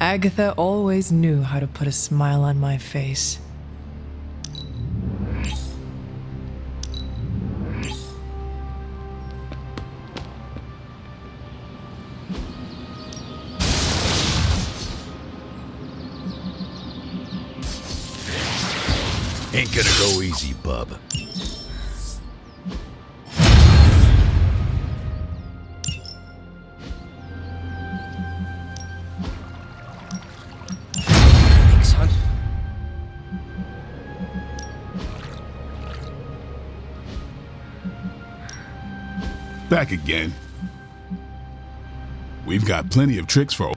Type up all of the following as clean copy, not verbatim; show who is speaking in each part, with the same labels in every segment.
Speaker 1: Agatha always knew how to put a smile on my face.
Speaker 2: Ain't gonna go easy, bub.
Speaker 3: Thanks, son.
Speaker 4: Back again. We've got plenty of tricks for...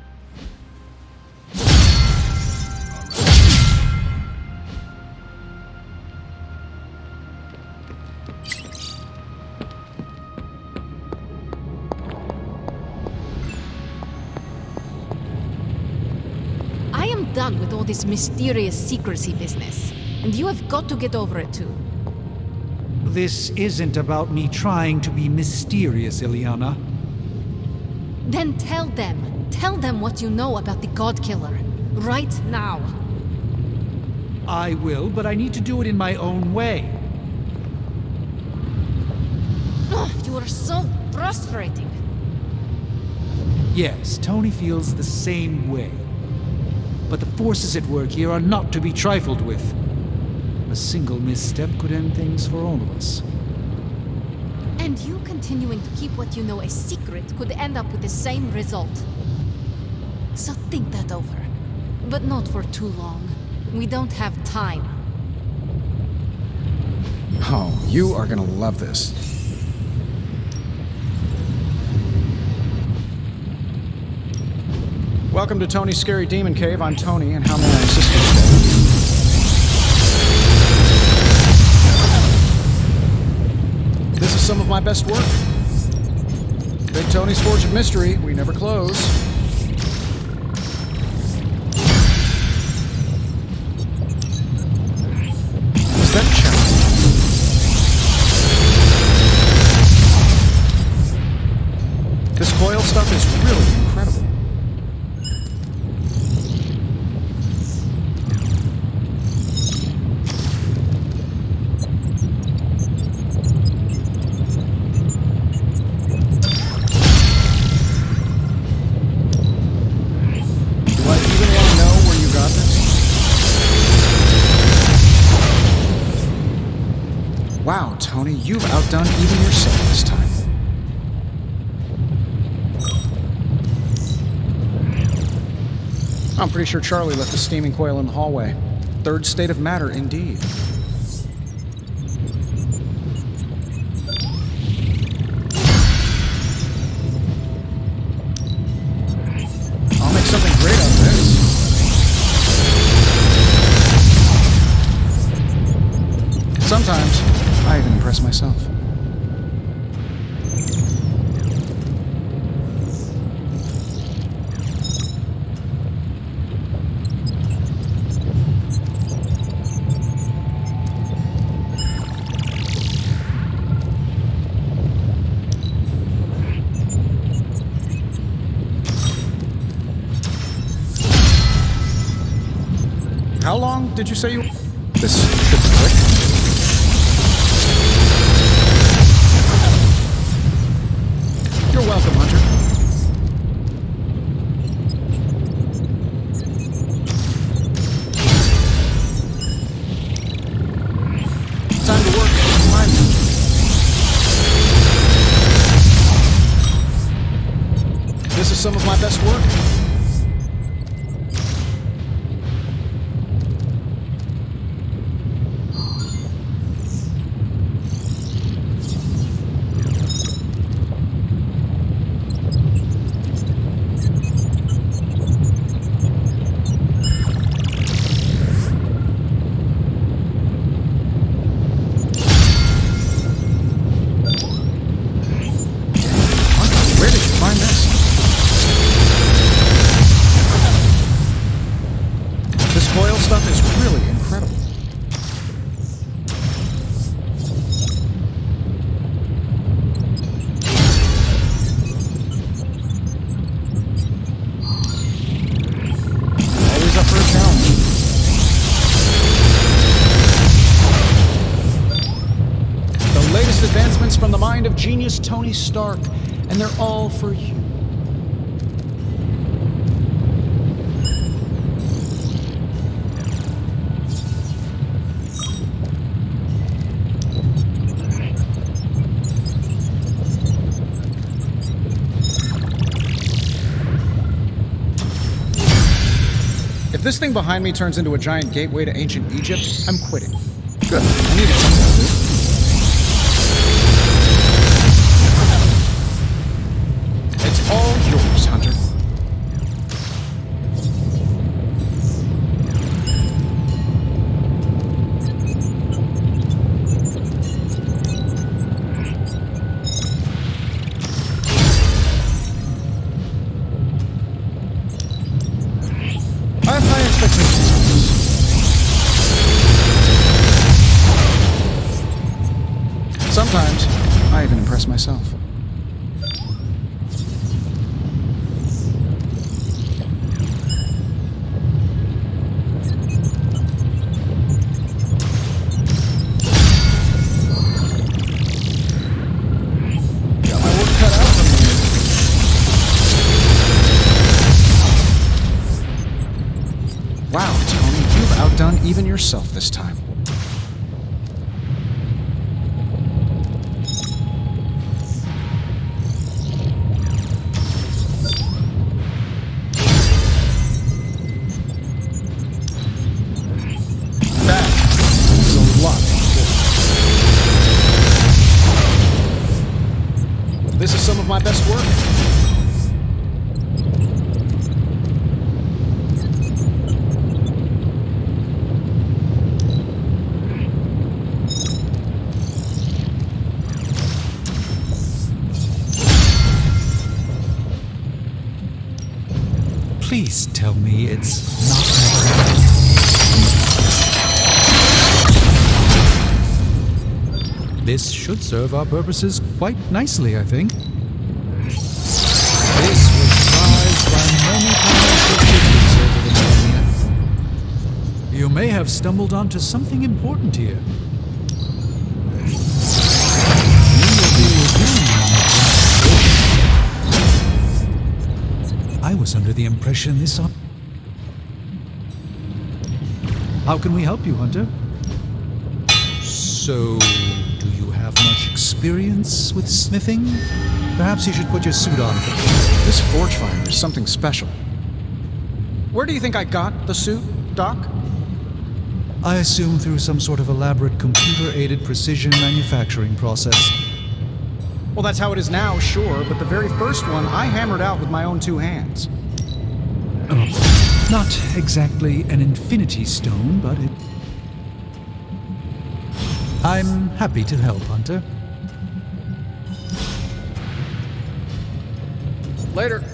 Speaker 5: I am done with all this mysterious secrecy business, and you have got to get over it too.
Speaker 6: This isn't about me trying to be mysterious, Ileana.
Speaker 5: Then tell them. Tell them what you know about the God Killer. Right now.
Speaker 6: I will, but I need to do it in my own way.
Speaker 5: Ugh, you are so frustrating.
Speaker 6: Yes, Tony feels the same way. But the forces at work here are not to be trifled with. A single misstep could end things for all of us.
Speaker 5: And you continuing to keep what you know a secret could end up with the same result. So think that over. But not for too long. We don't have time.
Speaker 3: Oh, you are gonna love this. Welcome to Tony's Scary Demon Cave. I'm Tony, and how may I assist you today? This is some of my best work. Big Tony's Forge of Mystery. We never close. Is that challenge? This coil stuff is really incredible. Wow, Tony, you've outdone even yourself this time. I'm pretty sure Charlie left the steaming coil in the hallway. Third state of matter, indeed. I'll make something great out of this. Sometimes, I even impress myself. How long did you say you... This should be quick. You're welcome, Hunter. Time to work. Remind me. This is some of my best work. Where did you find this? This coil stuff is really incredible. advancements from the mind of genius Tony Stark, and they're all for you. If this thing behind me turns into a giant gateway to ancient Egypt, I'm quitting. Good. I needed something to do. It's all yours, Hunter. I have high expectations of this. Sometimes, I even impress myself. Got my work cut out for me. Wow, Tony, you've outdone even yourself this time. That is a lot. This is some of my best work.
Speaker 6: Please tell me it's not. This should serve our purposes quite nicely, I think. This was prized by many powerful figures over the millennia. You may have stumbled onto something important here. I was under the impression this... How can we help you, Hunter? So, do you have much experience with smithing? Perhaps you should put your suit on for this.
Speaker 3: This forge fire is something special. Where do you think I got the suit, Doc?
Speaker 6: I assume through some sort of elaborate computer-aided precision manufacturing process.
Speaker 3: Well, that's how it is now, sure, but the very first one I hammered out with my own two hands.
Speaker 6: Not exactly an infinity stone, but it... I'm happy to help, Hunter.
Speaker 3: Later.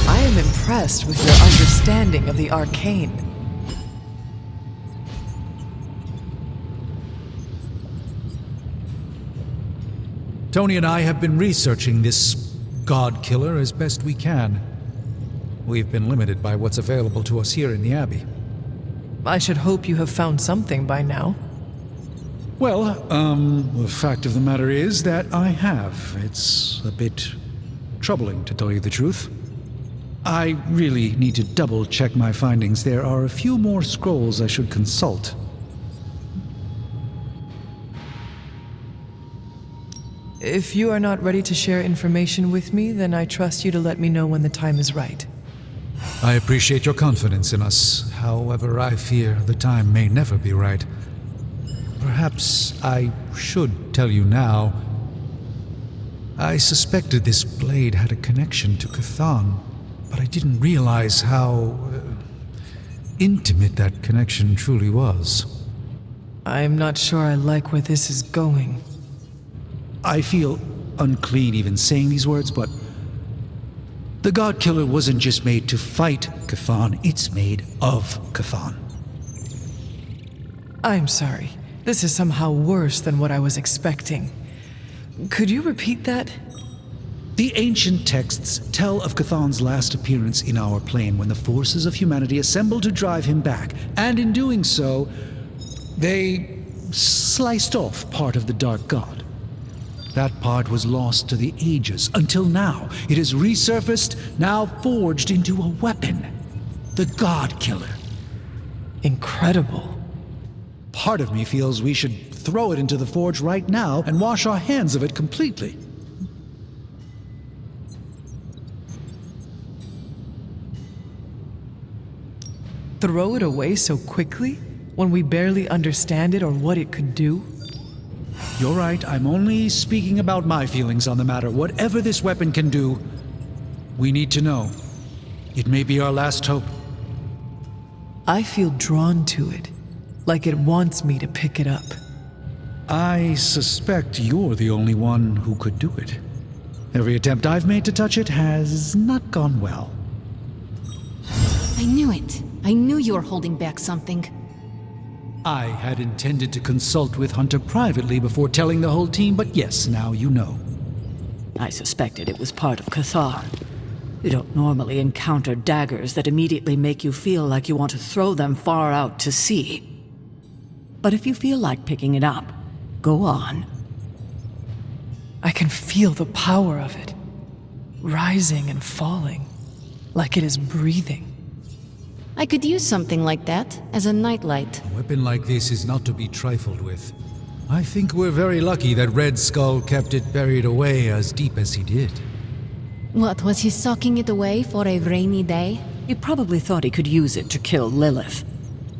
Speaker 1: I am impressed with your understanding of the arcane.
Speaker 6: Tony and I have been researching this god killer as best we can. We've been limited by what's available to us here in the Abbey.
Speaker 1: I should hope you have found something by now.
Speaker 6: Well, the fact of the matter is that I have. It's a bit troubling, to tell you the truth. I really need to double-check my findings. There are a few more scrolls I should consult.
Speaker 1: If you are not ready to share information with me, then I trust you to let me know when the time is right.
Speaker 6: I appreciate your confidence in us. However, I fear the time may never be right. Perhaps I should tell you now. I suspected this blade had a connection to Cthon, but I didn't realize how intimate that connection truly was.
Speaker 1: I'm not sure I like where this is going.
Speaker 6: I feel unclean even saying these words, but the God Killer wasn't just made to fight Cthon, it's made of Cthon.
Speaker 1: I'm sorry. This is somehow worse than what I was expecting. Could you repeat that?
Speaker 6: The ancient texts tell of Cthon's last appearance in our plane when the forces of humanity assembled to drive him back, and in doing so, They sliced off part of the Dark God. That part was lost to the ages, until now. It has resurfaced, now forged into a weapon. The God Killer.
Speaker 1: Incredible.
Speaker 6: Part of me feels we should throw it into the forge right now and wash our hands of it completely.
Speaker 1: Throw it away so quickly when we barely understand it or what it could do?
Speaker 6: You're right, I'm only speaking about my feelings on the matter. Whatever this weapon can do, we need to know. It may be our last hope.
Speaker 1: I feel drawn to it, like it wants me to pick it up.
Speaker 6: I suspect you're the only one who could do it. Every attempt I've made to touch it has not gone well.
Speaker 5: I knew it. I knew you were holding back something.
Speaker 6: I had intended to consult with Hunter privately before telling the whole team, but yes, now you know.
Speaker 7: I suspected it was part of Cathar. You don't normally encounter daggers that immediately make you feel like you want to throw them far out to sea. But if you feel like picking it up, go on.
Speaker 1: I can feel the power of it, rising and falling, like it is breathing.
Speaker 5: I could use something like that as a nightlight.
Speaker 6: A weapon like this is not to be trifled with. I think we're very lucky that Red Skull kept it buried away as deep as he did.
Speaker 5: What, was he socking it away for a rainy day?
Speaker 7: He probably thought he could use it to kill Lilith.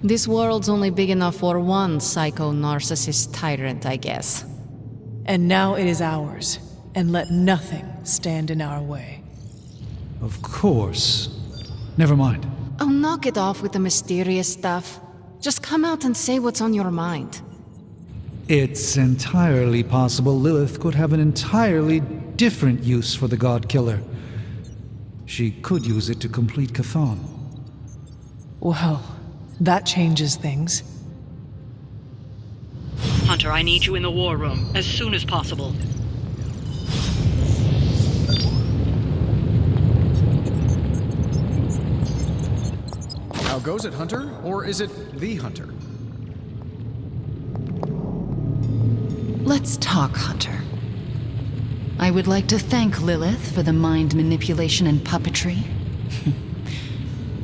Speaker 5: This world's only big enough for one psycho-narcissist tyrant, I guess.
Speaker 1: And now it is ours, and let nothing stand in our way.
Speaker 6: Of course. Never mind.
Speaker 5: Oh, knock it off with the mysterious stuff. Just come out and say what's on your mind.
Speaker 6: It's entirely possible Lilith could have an entirely different use for the God Killer. She could use it to complete Cathan.
Speaker 1: Well, that changes things.
Speaker 7: Hunter, I need you in the war room as soon as possible.
Speaker 3: How goes it, Hunter? Or is it the Hunter?
Speaker 5: Let's talk, Hunter. I would like to thank Lilith for the mind manipulation and puppetry.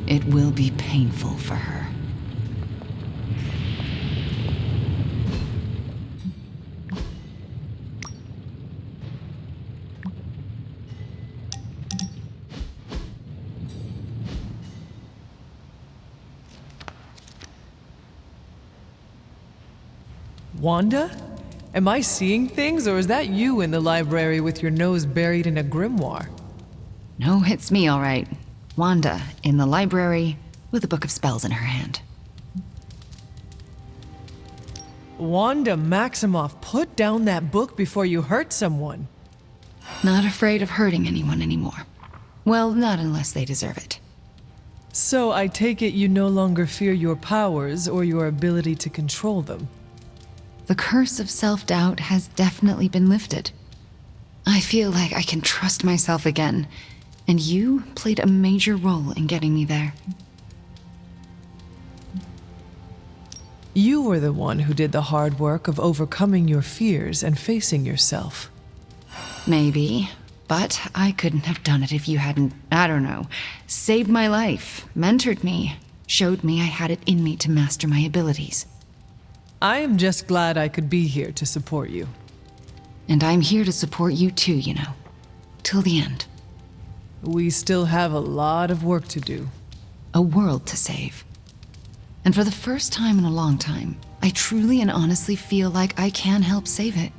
Speaker 5: It will be painful for her.
Speaker 1: Wanda? Am I seeing things, or is that you in the library with your nose buried in a grimoire?
Speaker 5: No, it's me, all right. Wanda, in the library, with a book of spells in her hand.
Speaker 1: Wanda Maximoff, put down that book before you hurt someone.
Speaker 5: Not afraid of hurting anyone anymore. Well, not unless they deserve it.
Speaker 1: So I take it you no longer fear your powers or your ability to control them.
Speaker 5: The curse of self-doubt has definitely been lifted. I feel like I can trust myself again, and you played a major role in getting me there.
Speaker 1: You were the one who did the hard work of overcoming your fears and facing yourself.
Speaker 5: Maybe, but I couldn't have done it if you hadn't, I don't know, saved my life, mentored me, showed me I had it in me to master my abilities.
Speaker 1: I am just glad I could be here to support you.
Speaker 5: And I'm here to support you too, you know. Till the end.
Speaker 1: We still have a lot of work to do.
Speaker 5: A world to save. And for the first time in a long time, I truly and honestly feel like I can help save it,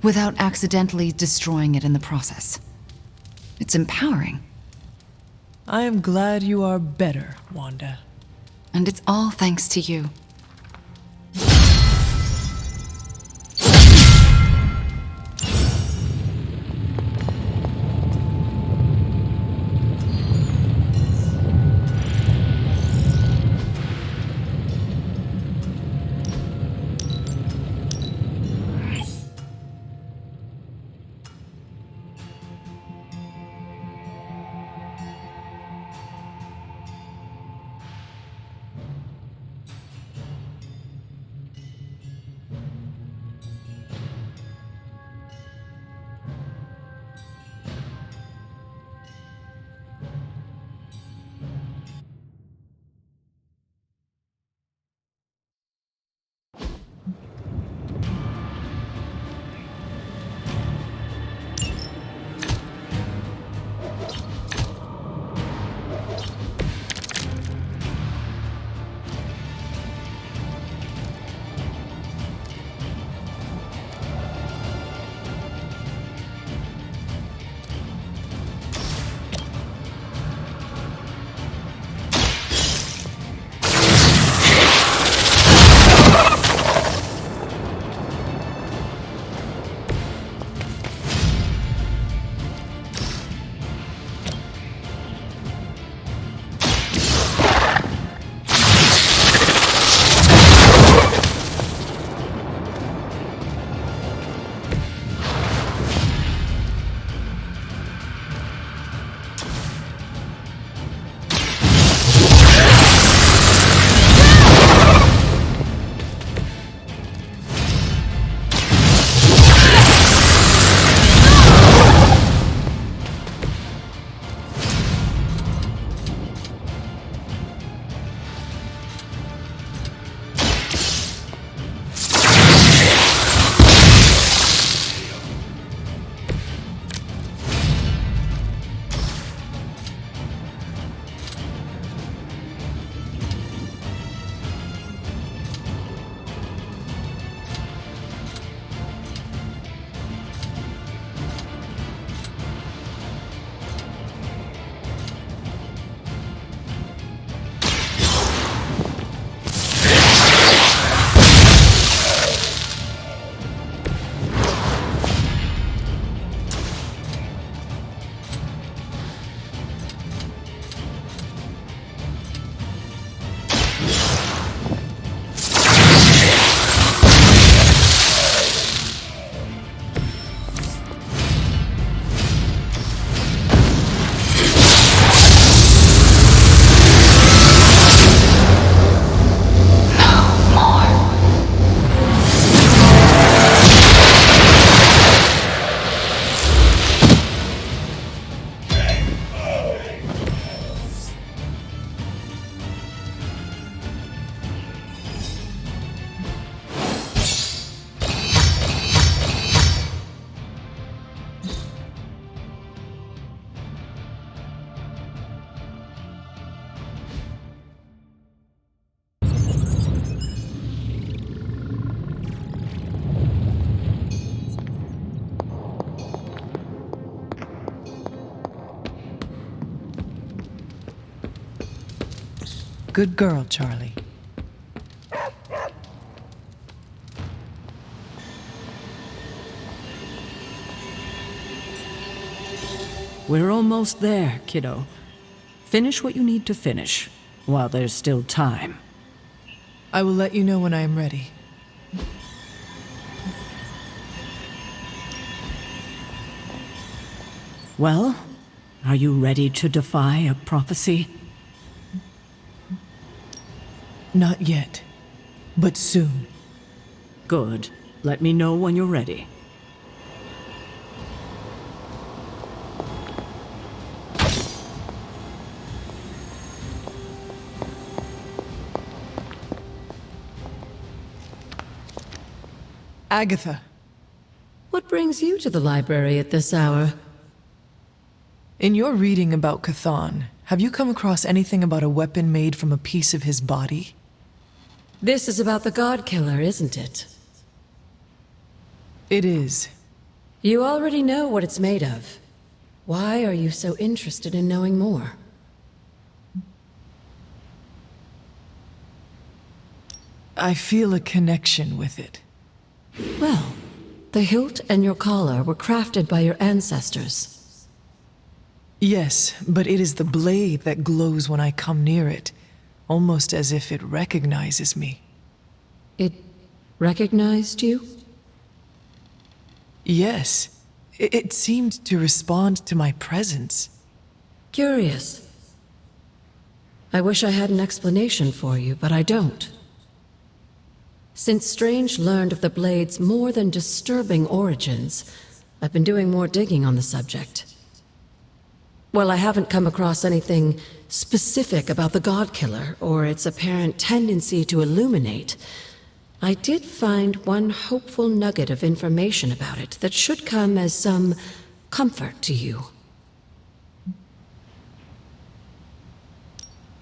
Speaker 5: without accidentally destroying it in the process. It's empowering.
Speaker 1: I am glad you are better, Wanda.
Speaker 5: And it's all thanks to you.
Speaker 1: Good girl, Charlie.
Speaker 7: We're almost there, kiddo. Finish what you need to finish, while there's still time.
Speaker 1: I will let you know when I am ready.
Speaker 7: Well, are you ready to defy a prophecy?
Speaker 1: Not yet, but soon.
Speaker 7: Good. Let me know when you're ready.
Speaker 1: Agatha,
Speaker 8: What brings you to the library at this hour?
Speaker 1: in your reading about Chthon, have you come across anything about a weapon made from a piece of his body?
Speaker 8: This is about the God Killer, isn't it?
Speaker 1: It is.
Speaker 8: You already know what it's made of. Why are you so interested in knowing more?
Speaker 1: I feel a connection with it.
Speaker 8: Well, the hilt and your collar were crafted by your ancestors.
Speaker 1: Yes, but it is the blade that glows when I come near it, almost as if it recognizes me.
Speaker 8: It recognized you?
Speaker 1: Yes, it seemed to respond to my presence.
Speaker 8: Curious. I wish I had an explanation for you, but I don't. Since Strange learned of the blade's more than disturbing origins, I've been doing more digging on the subject. While I haven't come across anything specific about the God Killer or its apparent tendency to illuminate, I did find one hopeful nugget of information about it that should come as some comfort to you.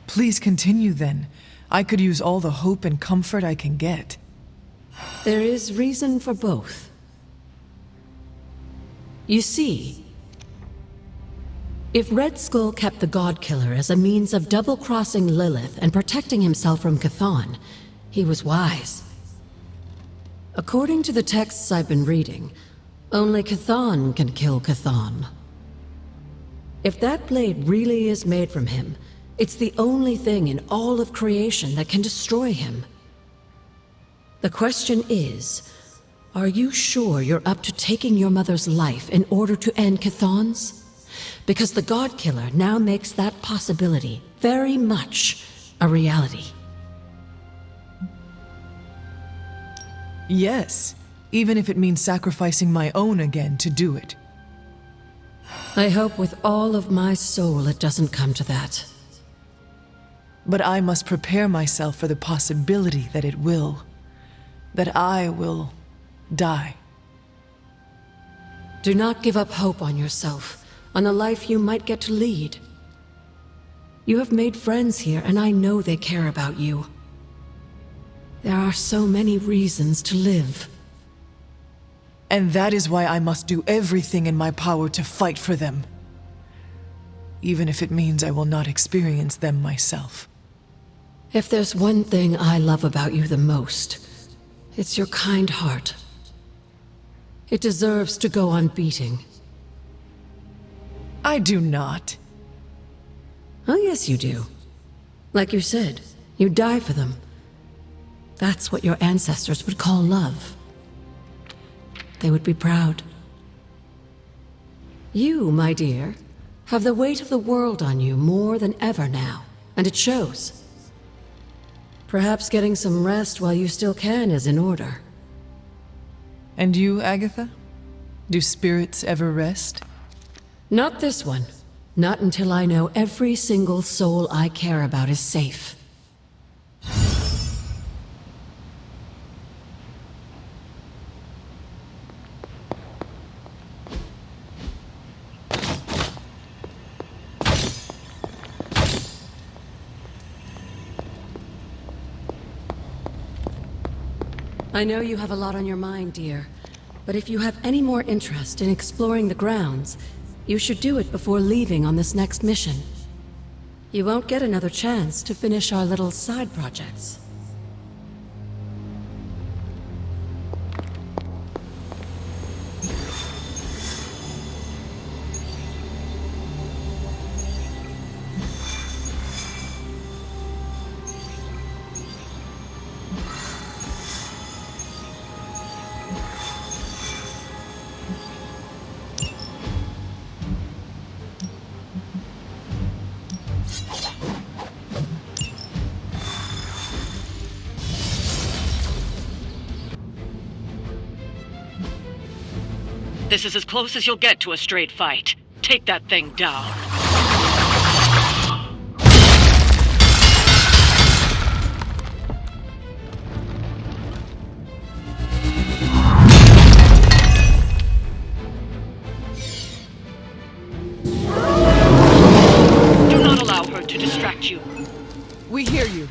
Speaker 1: Please continue then. I could use all the hope and comfort I can get.
Speaker 8: There is reason for both. You see, if Red Skull kept the God Killer as a means of double-crossing Lilith and protecting himself from Chthon, he was wise. According to the texts I've been reading, only Chthon can kill Chthon. If that blade really is made from him, it's the only thing in all of creation that can destroy him. The question is, are you sure you're up to taking your mother's life in order to end Chthon's? Because the God Killer now makes that possibility very much a reality.
Speaker 1: Yes, even if it means sacrificing my own again to do it.
Speaker 8: I hope with all of my soul it doesn't come to that.
Speaker 1: But I must prepare myself for the possibility that it will. That I will die.
Speaker 8: Do not give up hope on yourself, on the life you might get to lead. You have made friends here, and I know they care about you. There are so many reasons to live.
Speaker 1: And that is why I must do everything in my power to fight for them. Even if it means I will not experience them myself.
Speaker 8: If there's one thing I love about you the most, it's your kind heart. It deserves to go on beating.
Speaker 1: I do not.
Speaker 8: Oh, yes, you do. Like you said, you die for them. That's what your ancestors would call love. They would be proud. You, my dear, have the weight of the world on you more than ever now, and it shows. Perhaps getting some rest while you still can is in order.
Speaker 1: And you, Agatha? Do spirits ever rest?
Speaker 8: Not this one. Not until I know every single soul I care about is safe. I know you have a lot on your mind, dear, but if you have any more interest in exploring the grounds, you should do it before leaving on this next mission. You won't get another chance to finish our little side projects.
Speaker 7: This is as close as you'll get to a straight fight. Take that thing down. Do not allow her to distract you.
Speaker 1: We hear you.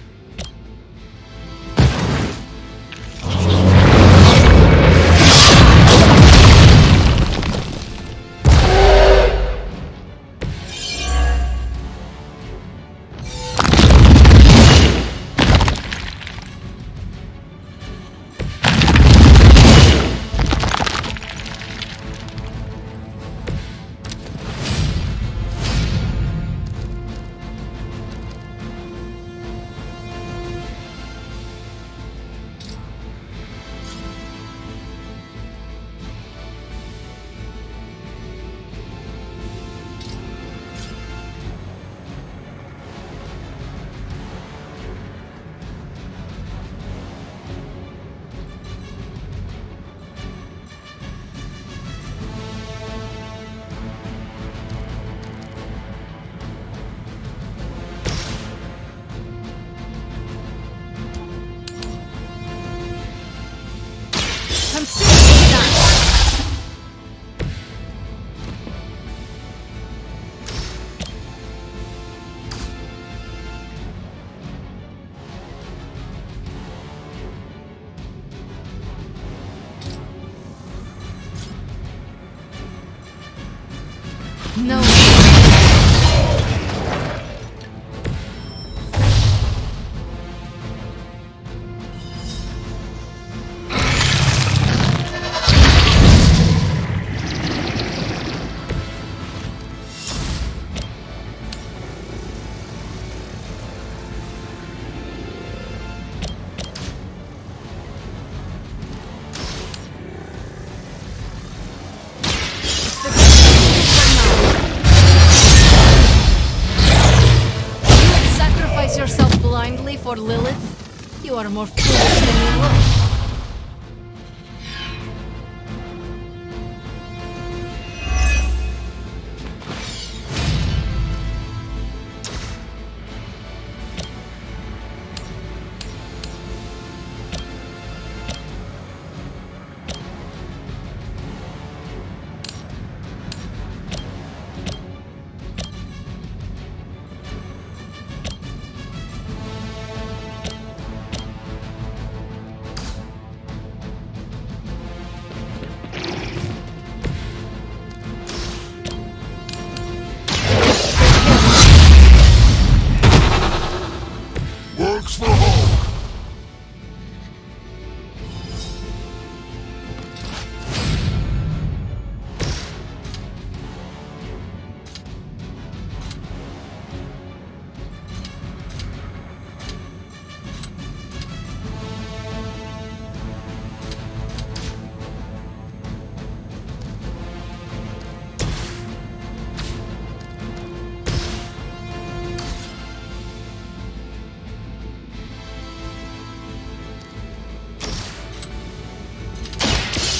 Speaker 5: No. Sacrifice yourself blindly for Lilith? You are more foolish than you look.
Speaker 2: Works for home.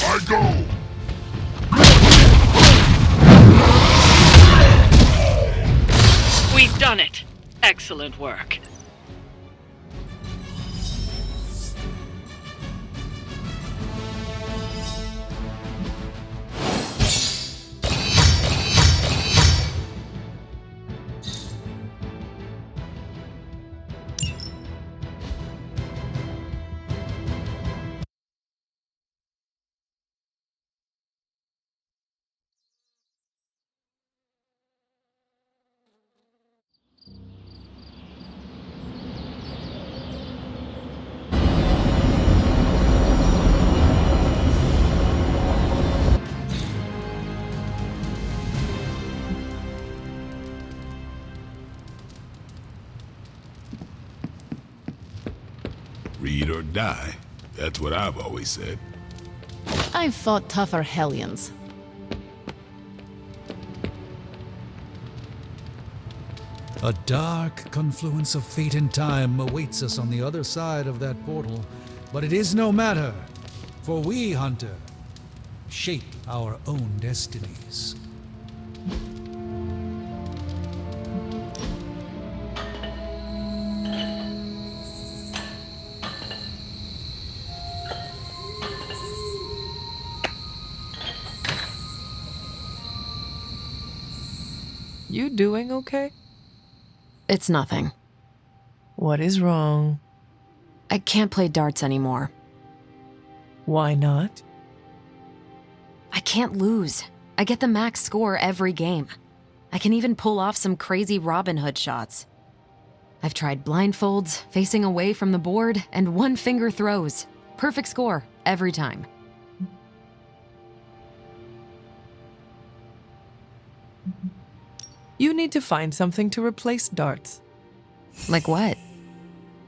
Speaker 2: I go!
Speaker 7: We've done it. Excellent work.
Speaker 4: Read or die. That's what I've always said.
Speaker 5: I've fought tougher Hellions.
Speaker 6: A dark confluence of fate and time awaits us on the other side of that portal. But it is no matter, for we, Hunter, shape our own destinies.
Speaker 1: You doing okay?
Speaker 9: It's nothing.
Speaker 1: What is wrong?
Speaker 9: I can't play darts anymore.
Speaker 1: Why not?
Speaker 9: I can't lose. I get the max score every game. I can even pull off some crazy Robin Hood shots. I've tried blindfolds, facing away from the board, and one-finger throws. Perfect score, every time.
Speaker 1: You need to find something to replace darts.
Speaker 9: Like what?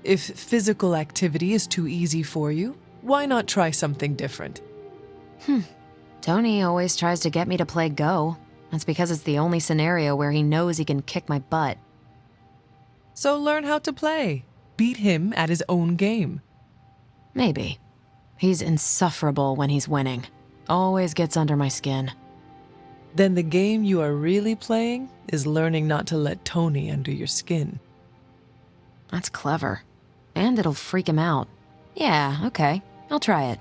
Speaker 1: If physical activity is too easy for you, why not try something different?
Speaker 9: Tony always tries to get me to play Go. That's because it's the only scenario where he knows he can kick my butt.
Speaker 1: So learn how to play. Beat him at his own game.
Speaker 9: Maybe. He's insufferable when he's winning. Always gets under my skin.
Speaker 1: Then the game you are really playing is learning not to let Tony under your skin.
Speaker 9: That's clever. And it'll freak him out. Yeah, okay. I'll try it.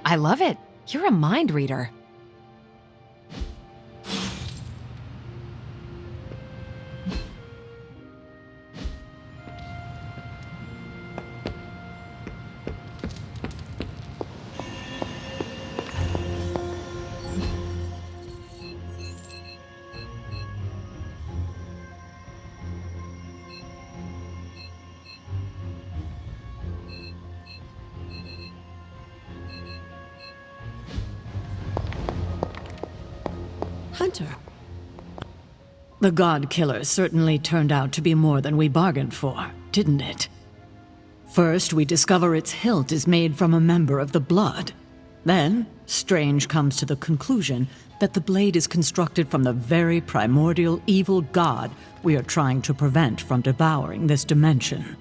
Speaker 9: I love it. You're a mind reader.
Speaker 8: Hunter.
Speaker 7: The God Killer certainly turned out to be more than we bargained for, didn't it? First, we discover its hilt is made from a member of the Blood. Then, Strange comes to the conclusion that the blade is constructed from the very primordial evil god we are trying to prevent from devouring this dimension.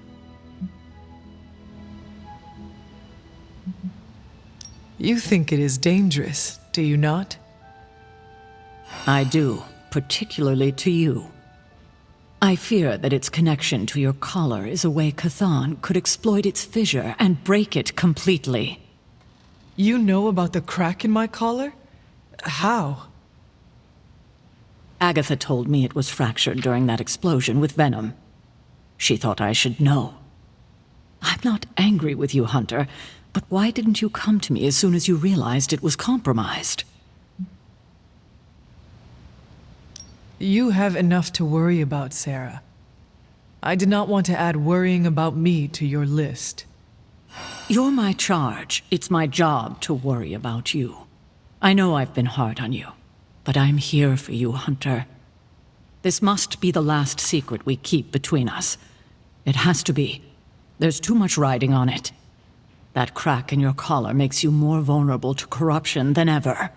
Speaker 1: You think it is dangerous, do you not?
Speaker 7: I do, particularly to you. I fear that its connection to your collar is a way Chthon could exploit its fissure and break it completely.
Speaker 1: You know about the crack in my collar? How?
Speaker 7: Agatha told me it was fractured during that explosion with venom. She thought I should know. I'm not angry with you, Hunter, but why didn't you come to me as soon as you realized it was compromised?
Speaker 1: You have enough to worry about, Sarah. I did not want to add worrying about me to your list.
Speaker 7: You're my charge. It's my job to worry about you. I know I've been hard on you, but I'm here for you, Hunter. This must be the last secret we keep between us. It has to be. There's too much riding on it. That crack in your collar makes you more vulnerable to corruption than ever.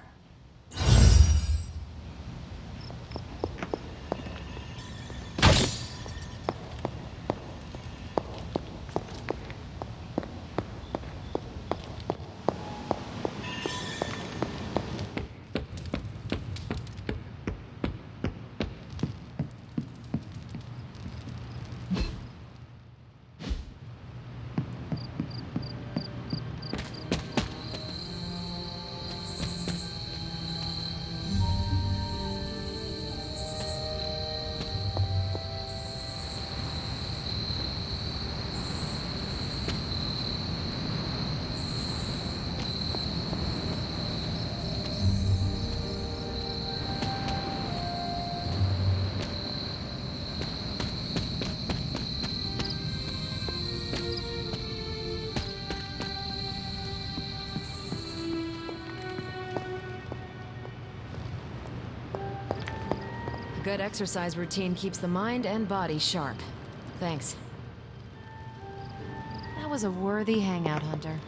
Speaker 9: good exercise routine keeps the mind and body sharp. Thanks. That was a worthy hangout, Hunter.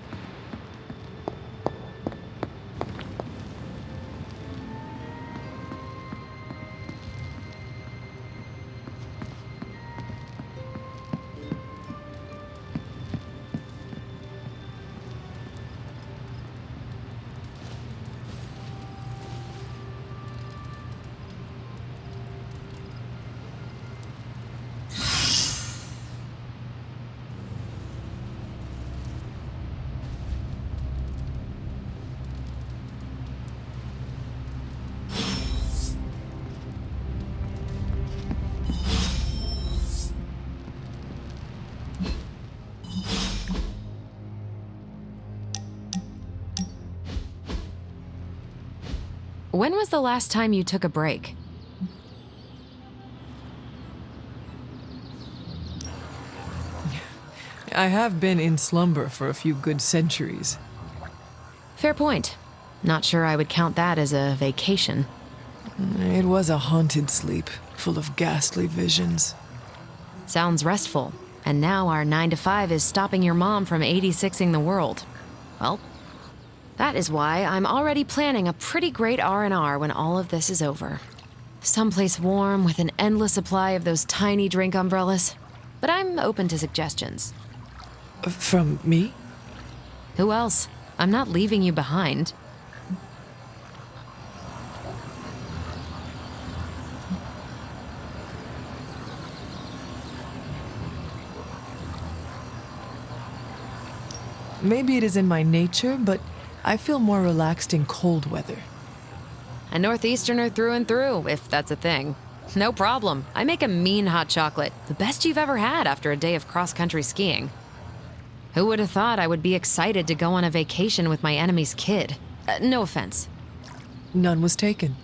Speaker 9: When was the last time you took a break?
Speaker 1: I have been in slumber for a few good centuries.
Speaker 9: Fair point. Not sure I would count that as a vacation.
Speaker 1: It was a haunted sleep, full of ghastly visions.
Speaker 9: Sounds restful. And now our 9 to 5 is stopping your mom from 86ing the world. Well, that is why I'm already planning a pretty great R&R when all of this is over. Someplace warm with an endless supply of those tiny drink umbrellas. But I'm open to suggestions.
Speaker 1: From me?
Speaker 9: Who else? I'm not leaving you behind.
Speaker 1: Maybe it is in my nature, but I feel more relaxed in cold weather.
Speaker 9: A Northeasterner through and through, if that's a thing. No problem. I make a mean hot chocolate. The best you've ever had after a day of cross-country skiing. Who would have thought I would be excited to go on a vacation with my enemy's kid? No offense.
Speaker 1: None was taken.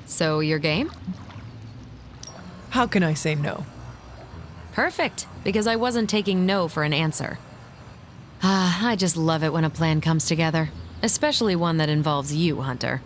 Speaker 9: So, your game?
Speaker 1: How can I say no?
Speaker 9: Perfect, because I wasn't taking no for an answer. I just love it when a plan comes together. Especially one that involves you, Hunter.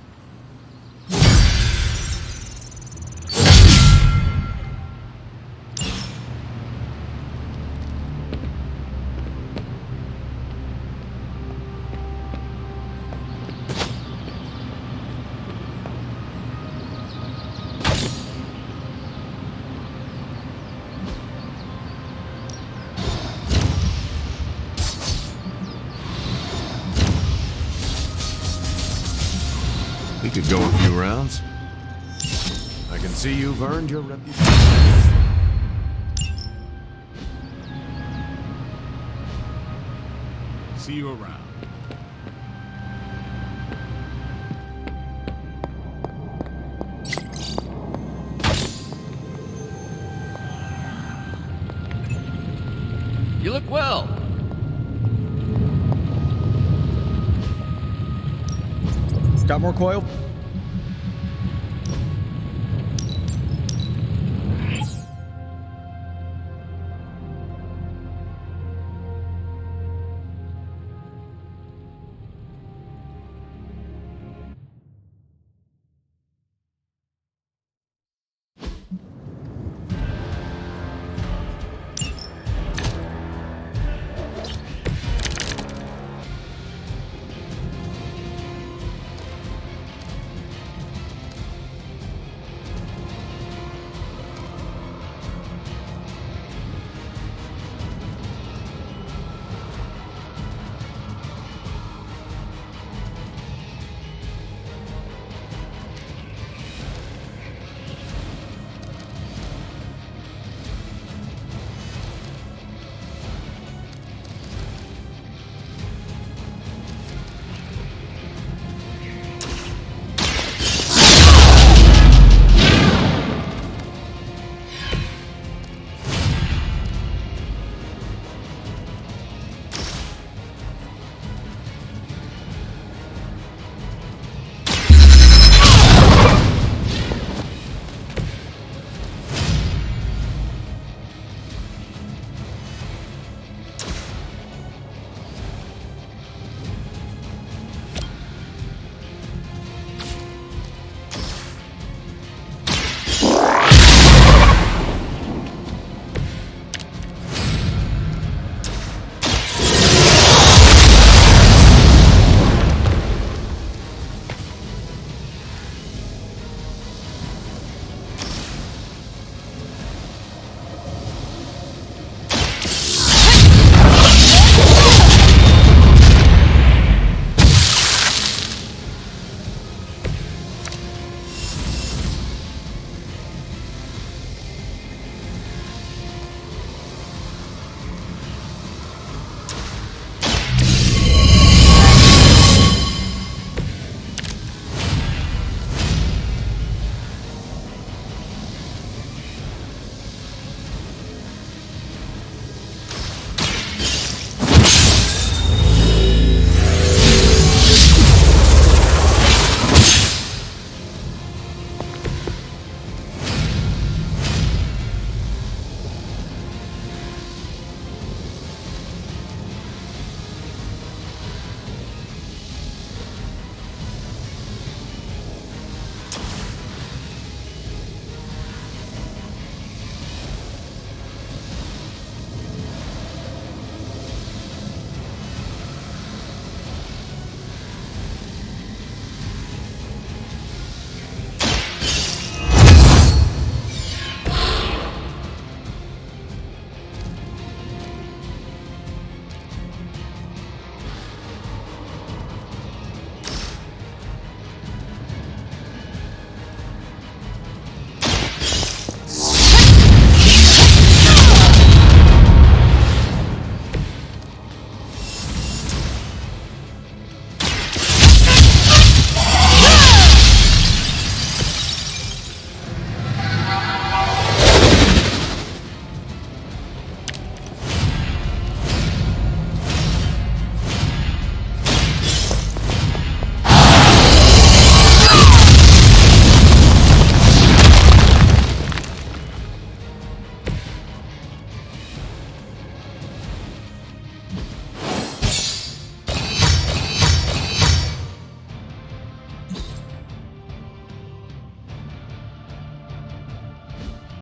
Speaker 2: We could go a few rounds. I can see you've earned your reputation.
Speaker 4: See you around.
Speaker 2: You look well.
Speaker 3: Got more coil?